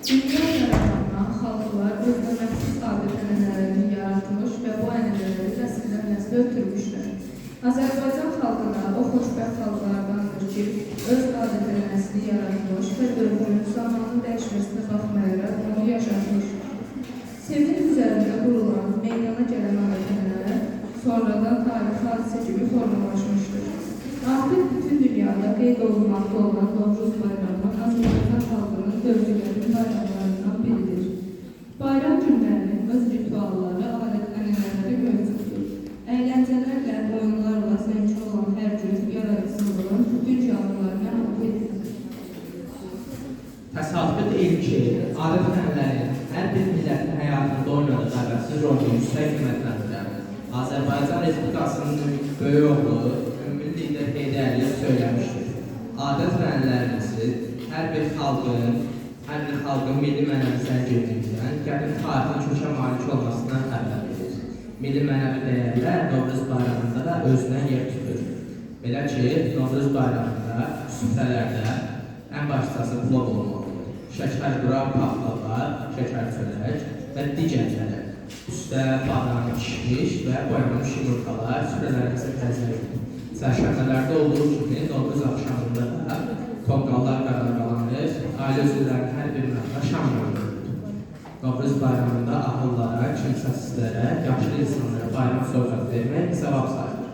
Dünya tərəfindən xalqlar öz məxsus adət-ənənələrini yaratmış və bu ənənələri nəsildən nəslə ötürmüşlər. Azərbaycan xalqına o xoşbəxt xalqlardandır ki, öz adət-ənənəsini yaratmış və dövrün zamanın dəyişməsinə baxmayaraq onu yaşatmış. Sevinç üzərində qurulan, meydana gələn adət-ənənələr sonradan tarixi hadisə kimi formalaşmışdır. Artıq bütün dünyada qeyd olunmaqda olan Novruz bayramı Azərbaycan xalqının dövrünün bayramlarından biridir. Bayram günlərinin öz ritualları, adət-ənənələri mövcuddur. Əyləncələrlə, oyunlarla zəngin olan hər gün yaradıcılığın bütün canlılarına mutlu edilir. Təsadüf deyil ki, adət-ənənələrin hər bir millətin həyatında oynadığı əvəzsiz rolunu yüksək qiymətləndirən Azərbaycan Respublikasının böyük oğlu ümumi lider Heydər Əliyev söyləmişdir. Adət-ənənələrimizi hər bir xalqın milli mənəvi zənginliyindən, qədim tarixin kökə malik olmasından xəbər verir. Milli mənəvi dəyərlər Novruz bayramında da özünə yer tutur. Belə ki, Novruz bayramında süfrələrdə ən başlıcası plov olmalıdır. Şəkərqura, paxlava, şəkərçörək və digərləri. Üstə badam pişmiş və boyanmış yumurtalar süfrələrimizə təzəldir. Sərşənbələrdə olduğu kimi Novruz axşamında da tonqallar qarargalanır, ailə üzvlərinin hər bir mənada şam yandırılır. Novruz bayramında ahıllara, kimsəsizlərə, yaşlı insanlara bayram sovqat vermək savab sayılır.